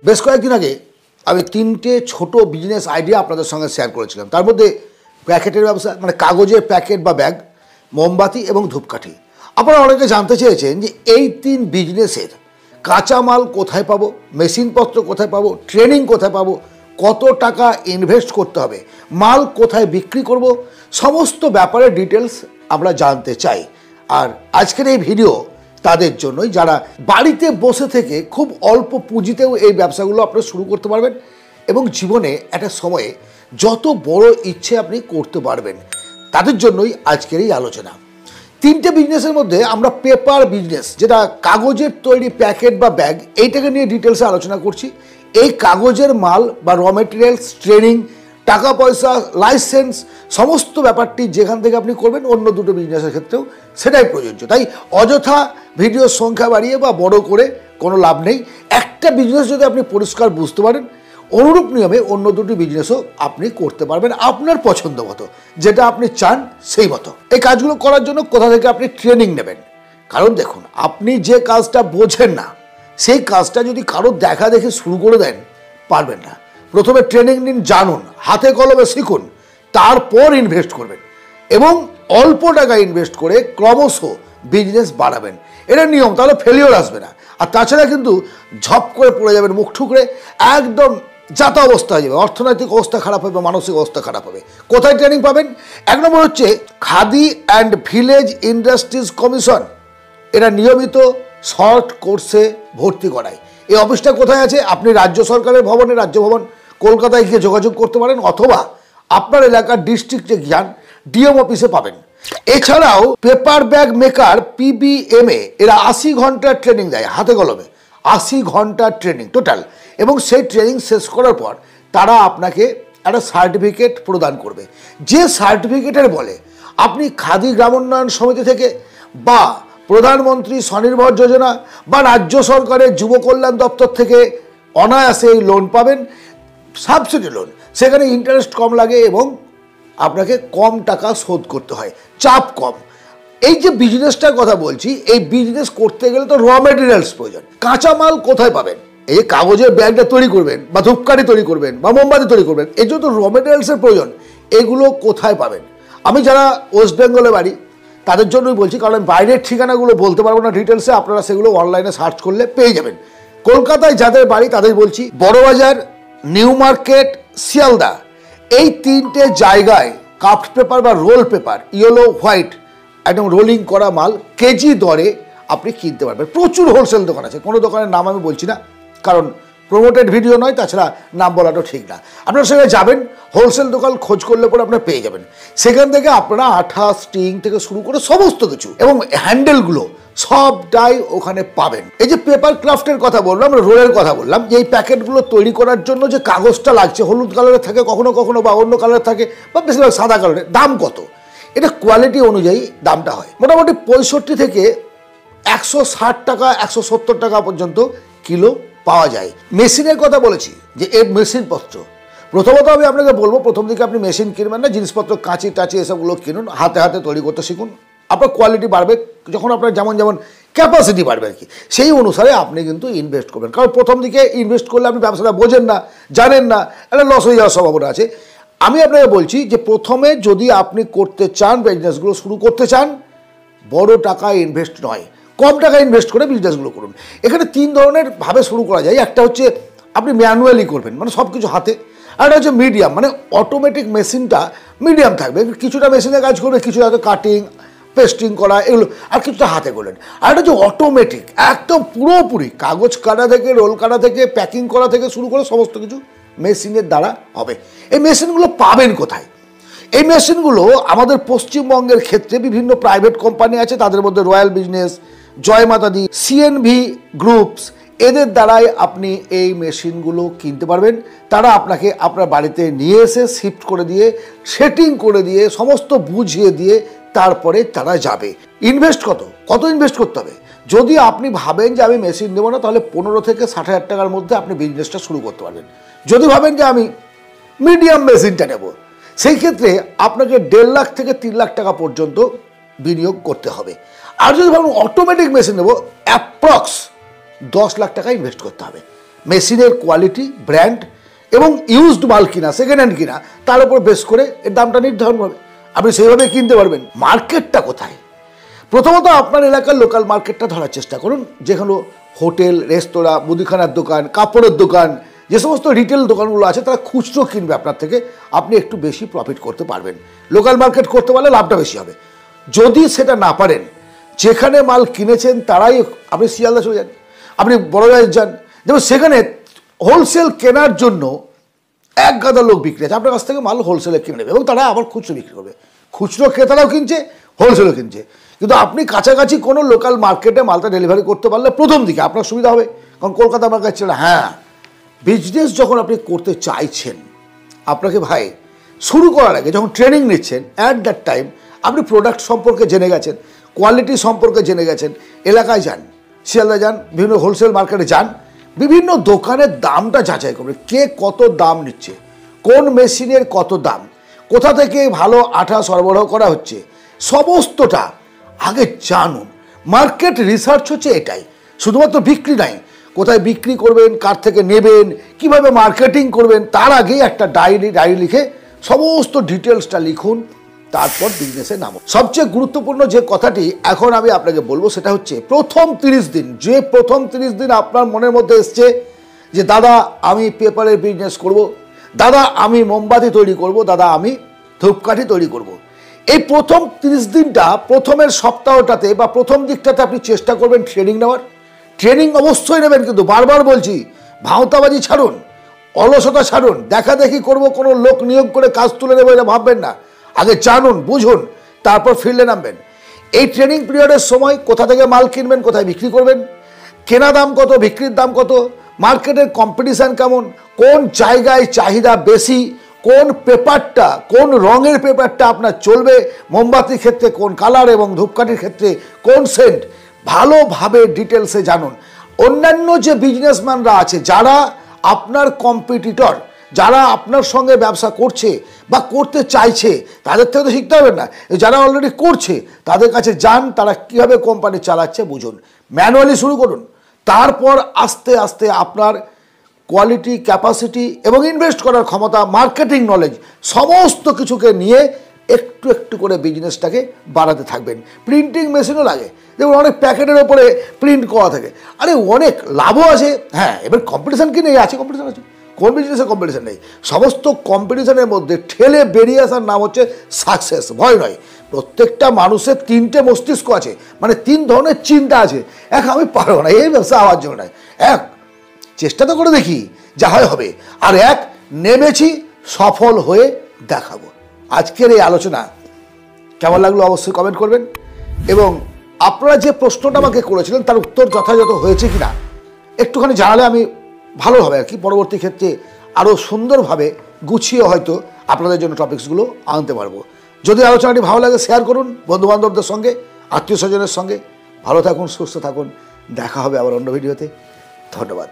বেশ কয়েকদিন আগে আমি তিনটে ছোট বিজনেস আইডিয়া আপনাদের সঙ্গে শেয়ার করেছিলাম। তার মধ্যে প্যাকেটের ব্যবসা, মানে কাগজের প্যাকেট বা ব্যাগ, মোমবাতি এবং ধূপকাঠি। আপনারা অনেকে জানতে চেয়েছেন যে এই তিন বিজনেসের কাঁচামাল কোথায় পাবো, মেশিনপত্র কোথায় পাবো, ট্রেনিং কোথায় পাবো, কত টাকা ইনভেস্ট করতে হবে, মাল কোথায় বিক্রি করব, সমস্ত ব্যাপারে ডিটেলস আমরা জানতে চাই। আর আজকের এই ভিডিও তাদের জন্যই যারা বাড়িতে বসে থেকে খুব অল্প পুঁজিতেও এই ব্যবসাগুলো আপনারা শুরু করতে পারবেন এবং জীবনে একটা সময়ে যত বড় ইচ্ছে আপনি করতে পারবেন, তাদের জন্যই আজকের এই আলোচনা। তিনটে বিজনেসের মধ্যে আমরা পেপার বিজনেস, যেটা কাগজের তৈরি প্যাকেট বা ব্যাগ, এইটাকে নিয়ে ডিটেলসে আলোচনা করছি। এই কাগজের মাল বা র মেটেরিয়ালস, ট্রেনিং, টাকা পয়সা, লাইসেন্স, সমস্ত ব্যাপারটি যেখান থেকে আপনি করবেন অন্য দুটো বিজনেসের ক্ষেত্রেও সেটাই প্রযোজ্য। তাই অযথা ভিডিওর সংখ্যা বাড়িয়ে বা বড় করে কোনো লাভ নেই। একটা বিজনেস যদি আপনি পরিষ্কার বুঝতে পারেন, অনুরূপ নিয়মে অন্য দুটি বিজনেসও আপনি করতে পারবেন আপনার পছন্দ মতো, যেটা আপনি চান সেই মতো। এই কাজগুলো করার জন্য কোথা থেকে আপনি ট্রেনিং নেবেন? কারণ দেখুন, আপনি যে কাজটা বোঝেন না সেই কাজটা যদি কারো দেখা দেখে শুরু করে দেন, পারবেন না। প্রথমে ট্রেনিং নিন, জানুন, হাতে কলমে শিখুন, তারপর ইনভেস্ট করবেন এবং অল্প টাকা ইনভেস্ট করে ক্রমশ বিজনেস বাড়াবেন। এটা নিয়ম, তাহলে ফেলিওর আসবে না। আর তাছাড়া কিন্তু ঝপ করে পড়ে যাবেন মুখ ঠুকরে, একদম যাতা অবস্থা হয়ে যাবে, অর্থনৈতিক অবস্থা খারাপ হবে, মানসিক অবস্থা খারাপ হবে। কোথায় ট্রেনিং পাবেন? এক নম্বর হচ্ছে khadi and village industries commission. এরা নিয়মিত শর্ট কোর্সে ভর্তি করায়। এই অফিসটা কোথায় আছে? আপনি রাজ্য সরকারের ভবনে, রাজ্য ভবন কলকাতায় গিয়ে যোগাযোগ করতে পারেন, অথবা আপনার এলাকার ডিস্ট্রিক্টে জ্ঞান ডিএম অফিসে পাবেন। এছাড়াও পেপার ব্যাগ মেকার PBMA এরা 80 ঘন্টার ট্রেনিং দেয়, হাতে কলমে 80 ঘন্টার ট্রেনিং টোটাল। এবং সেই ট্রেনিং শেষ করার পর তারা আপনাকে একটা সার্টিফিকেট প্রদান করবে, যে সার্টিফিকেটের বলে আপনি খাদি গ্রামোন্নয়ন সমিতি থেকে বা প্রধানমন্ত্রী স্বনির্ভর যোজনা বা রাজ্য সরকারের যুব কল্যাণ দপ্তর থেকে অনায়াসে এই লোন পাবেন, সাবসিডি লোন। সেখানে ইন্টারেস্ট কম লাগে এবং আপনাকে কম টাকা শোধ করতে হয়, চাপ কম। এই যে বিজনেসটার কথা বলছি, এই বিজনেস করতে গেলে তো র মেটেরিয়ালস প্রয়োজন। কাঁচামাল কোথায় পাবেন? এই কাগজের ব্যাগটা তৈরি করবেন বা ধূপকাঠি তৈরি করবেন বা মোমবাতি তৈরি করবেন, এই জন্য র মেটেরিয়ালসের প্রয়োজন। এগুলো কোথায় পাবেন? আমি যারা ওয়েস্ট বেঙ্গলে বাড়ি তাদের জন্যই বলছি, কারণ বাইরের ঠিকানাগুলো বলতে পারবো না ডিটেলসে, আপনারা সেগুলো অনলাইনে সার্চ করলে পেয়ে যাবেন। কলকাতায় যাদের বাড়ি তাদের বলছি, বড়বাজার, নিউ মার্কেট, শিয়ালদা, এই তিনটে জায়গায় কাফট পেপার বা রোল পেপার, ইয়েলো হোয়াইট, একদম রোলিং করা মাল কেজি দরে আপনি কিনতে পারবেন। প্রচুর হোলসেল দোকান আছে, কোনো দোকানের নাম আমি বলছি না, কারণ প্রমোটেড ভিডিও নয়, তাছাড়া নাম বলাটাও ঠিক না। আপনারা সেখানে যাবেন, হোলসেল দোকান খোঁজ করলে পরে আপনারা পেয়ে যাবেন। সেখান থেকে আপনারা আঠা, স্টিং থেকে শুরু করে সমস্ত কিছু এবং হ্যান্ডেলগুলো সবটাই ওখানে পাবেন। এই যে পেপার ক্রাফটের কথা বললাম, রোলের কথা বললাম, যে এই প্যাকেটগুলো তৈরি করার জন্য যে কাগজটা লাগছে, হলুদ কালারের থাকে কখনো কখনো বা অন্য কালারের থাকে বা বেশিরভাগ সাদা কালারের। দাম কত? এটা কোয়ালিটি অনুযায়ী দামটা হয়, মোটামুটি 65 থেকে 160 টাকা, 170 টাকা পর্যন্ত কিলো পাওয়া যায়। মেশিনের কথা বলেছি যে এই মেশিনপত্র, প্রথমত আমি আপনাকে বলবো, প্রথম দিকে আপনি মেশিন কিনবেন না, জিনিসপত্র কাঁচি টাচি এসবগুলো কিনুন, হাতে হাতে তৈরি করতে শিখুন। আপনার কোয়ালিটি বাড়বে যখন আপনার যেমন যেমন ক্যাপাসিটি বাড়বে আর কি, সেই অনুসারে আপনি কিন্তু ইনভেস্ট করবেন। কারণ প্রথম দিকে ইনভেস্ট করলে আপনি ব্যবসাটা বোঝেন না, জানেন না, একটা লস হয়ে যাওয়ার সম্ভাবনা আছে। আমি আপনাকে বলছি যে প্রথমে যদি আপনি করতে চান, বিজনেসগুলো শুরু করতে চান, বড় টাকা ইনভেস্ট নয়, কম টাকা ইনভেস্ট করে বিজনেসগুলো করুন। এখানে তিন ধরনের ভাবে শুরু করা যায়। একটা হচ্ছে আপনি ম্যানুয়ালি করবেন, মানে সব কিছু হাতে। আর একটা হচ্ছে মিডিয়াম, মানে অটোমেটিক মেশিনটা মিডিয়াম থাকবে, কিছুটা মেশিনে কাজ করবে, কিছুটা হয়তো কাটিং, পেস্টিং করা, এগুলো, আর কিছুটা হাতে করলেন। আর একটা হচ্ছে অটোমেটিক, একদম পুরোপুরি কাগজ কাটা থেকে, রোল কাটা থেকে, প্যাকিং করা থেকে শুরু করে সমস্ত কিছু মেশিনের দ্বারা হবে। এই মেশিনগুলো পাবেন কোথায়? এই মেশিনগুলো আমাদের পশ্চিমবঙ্গের ক্ষেত্রে বিভিন্ন প্রাইভেট কোম্পানি আছে, তাদের মধ্যে রয়্যাল বিজনেস, জয় মাতাদি, CNV গ্রুপস, এদের দ্বারাই আপনি এই মেশিনগুলো কিনতে পারবেন। তারা আপনাকে আপনার বাড়িতে নিয়ে এসে শিফট করে দিয়ে, সেটিং করে দিয়ে, সমস্ত বুঝিয়ে দিয়ে তারপরে তারা যাবে। ইনভেস্ট কত ইনভেস্ট করতে হবে? যদি আপনি ভাবেন যে আমি মেশিন নেবো না, তাহলে 15 থেকে 60 হাজার টাকার মধ্যে আপনি বিজনেসটা শুরু করতে পারবেন। যদি ভাবেন যে আমি মিডিয়াম মেশিনটা নেব, সেই ক্ষেত্রে আপনাকে 1.5 লাখ থেকে 3 লাখ টাকা পর্যন্ত বিনিয়োগ করতে হবে। আর যদি ভাবুন অটোমেটিক মেশিন নেব, অ্যাপ্রক্স 10 লাখ টাকা ইনভেস্ট করতে হবে। মেশিনের কোয়ালিটি, ব্র্যান্ড এবং ইউজড মাল কিনা, সেকেন্ড হ্যান্ড কিনা, তার উপর বেস করে এর দামটা নির্ধারণ হবে। আপনি সেইভাবে কিনতে পারবেন। মার্কেটটা কোথায়? প্রথমত আপনার এলাকার লোকাল মার্কেটটা ধরার চেষ্টা করুন, যেখানে হোটেল, রেস্তোরাঁ, মুদিখানার দোকান, কাপড়ের দোকান, যে সমস্ত রিটেল দোকানগুলো আছে তারা খুচরো কিনবে আপনার থেকে, আপনি একটু বেশি প্রফিট করতে পারবেন। লোকাল মার্কেট করতে পারলে লাভটা বেশি হবে। যদি সেটা না পারেন, যেখানে মাল কিনেছেন তারাই, আপনি শিয়ালদা চলে যান, আপনি বড়বাজার যান, যেমন সেখানে হোলসেল কেনার জন্য এক গাদা লোক বিক্রি আছে, আপনার কাছ থেকে মাল হোলসেলে কিনে নেবে এবং তারা আবার খুচরো বিক্রি করবে। খুচরো ক্রেতারাও কিনছে, হোলসেলও কিনছে। কিন্তু আপনি কাছাকাছি কোনো লোকাল মার্কেটে মালটা ডেলিভারি করতে পারলে প্রথম দিকে আপনার সুবিধা হবে, কারণ কলকাতা আমার কাছে ছিল। হ্যাঁ, বিজনেস যখন আপনি করতে চাইছেন, আপনাকে ভাই শুরু করার আগে যখন ট্রেনিং নিচ্ছেন, অ্যাট দ্যাট টাইম আপনি প্রোডাক্ট সম্পর্কে জেনে গেছেন, কোয়ালিটি সম্পর্কে জেনে গেছেন, এলাকায় যান, শিয়ালদা যান, বিভিন্ন হোলসেল মার্কেটে যান, বিভিন্ন দোকানের দামটা যাচাই করবেন, কে কত দাম নিচ্ছে, কোন মেশিনের কত দাম, কোথা থেকে ভালো আঠা সরবরাহ করা হচ্ছে, সমস্তটা আগে জানুন। মার্কেট রিসার্চ হচ্ছে এটাই, শুধুমাত্র বিক্রি নাই, কোথায় বিক্রি করবেন, কার থেকে নেবেন, কিভাবে মার্কেটিং করবেন, তার আগেই একটা ডায়েরি লিখে সমস্ত ডিটেলসটা লিখুন, তারপর বিজনেসে নামুন। সবচেয়ে গুরুত্বপূর্ণ যে কথাটি এখন আমি আপনাকে বলবো সেটা হচ্ছে প্রথম 30 দিন, যে প্রথম 30 দিন আপনার মনের মধ্যে এসছে যে দাদা আমি পেপারের বিজনেস করব, দাদা আমি মোমবাতি তৈরি করব, দাদা আমি ধূপকাঠি তৈরি করব, এই প্রথম 30 দিনটা, প্রথমের সপ্তাহটাতে বা প্রথম দিকটাতে আপনি চেষ্টা করবেন ট্রেনিং নেওয়ার। ট্রেনিং অবশ্যই নেবেন, কিন্তু বারবার বলছি ভাঁওতাবাজি ছাড়ুন, অলসতা ছাড়ুন, দেখা দেখি করবো, কোনো লোক নিয়োগ করে কাজ তুলে নেবো এটা ভাববেন না। আগে জানুন, বুঝুন, তারপর ফিল্ডে নামবেন। এই ট্রেনিং পিরিয়ডের সময় কোথা থেকে মাল কিনবেন, কোথায় বিক্রি করবেন, কেনা দাম কত, বিক্রির দাম কত, মার্কেটের কম্পিটিশান কেমন, কোন জায়গায় চাহিদা বেশি, কোন পেপারটা, কোন রঙের পেপারটা আপনার চলবে, মোমবাতির ক্ষেত্রে কোন কালার এবং ধূপকাঠির ক্ষেত্রে কোন সেন্ট, ভালোভাবে ডিটেলসে জানুন। অন্যান্য যে বিজনেসম্যানরা আছে, যারা আপনার কম্পিটিটর, যারা আপনার সঙ্গে ব্যবসা করছে বা করতে চাইছে, তাদের থেকে তো শিখতে হবে না, যারা অলরেডি করছে তাদের কাছে যান, তারা কীভাবে কোম্পানি চালাচ্ছে বুঝুন, ম্যানুয়ালি শুরু করুন। তারপর আস্তে আস্তে আপনার কোয়ালিটি, ক্যাপাসিটি এবং ইনভেস্ট করার ক্ষমতা, মার্কেটিং নলেজ, সমস্ত কিছুকে নিয়ে একটু একটু করে বিজনেসটাকে বাড়াতে থাকবেন। প্রিন্টিং মেশিনও লাগে, দেখুন অনেক প্যাকেটের ওপরে প্রিন্ট করা থাকে, আরে অনেক লাভও আছে। হ্যাঁ, এবার কম্পিটিশান কি নেই? আছে, কম্পিটিশান আছে, কোন বিজনেসে কম্পিটিশান নেই? সমস্ত কম্পিটিশানের মধ্যে ঠেলে বেরিয়ে আসার নাম হচ্ছে সাকসেস, ভয় নয়। প্রত্যেকটা মানুষের 3টে মস্তিষ্ক আছে, মানে 3 ধরনের চিন্তা আছে। এক, আমি পারবো না, এই ব্যবসা হওয়ার জন্য নয়। এক, চেষ্টা তো করে দেখি, যা হয় হবে। আর এক, নেমেছি, সফল হয়ে দেখাবো। আজকের এই আলোচনা কেমন লাগলো অবশ্যই কমেন্ট করবেন, এবং আপনারা যে প্রশ্নটা আমাকে করেছিলেন তার উত্তর যথাযথ হয়েছে কিনা একটুখানি জানালে আমি ভালো হবে আর কি। পরবর্তী ক্ষেত্রে আরও সুন্দরভাবে গুছিয়ে হয়তো আপনাদের জন্য টপিকসগুলো আনতে পারবো। যদি আলোচনাটি ভালো লাগে শেয়ার করুন বন্ধুবান্ধবদের সঙ্গে, আত্মীয় স্বজনের সঙ্গে। ভালো থাকুন, সুস্থ থাকুন, দেখা হবে আবার অন্য ভিডিওতে। ধন্যবাদ।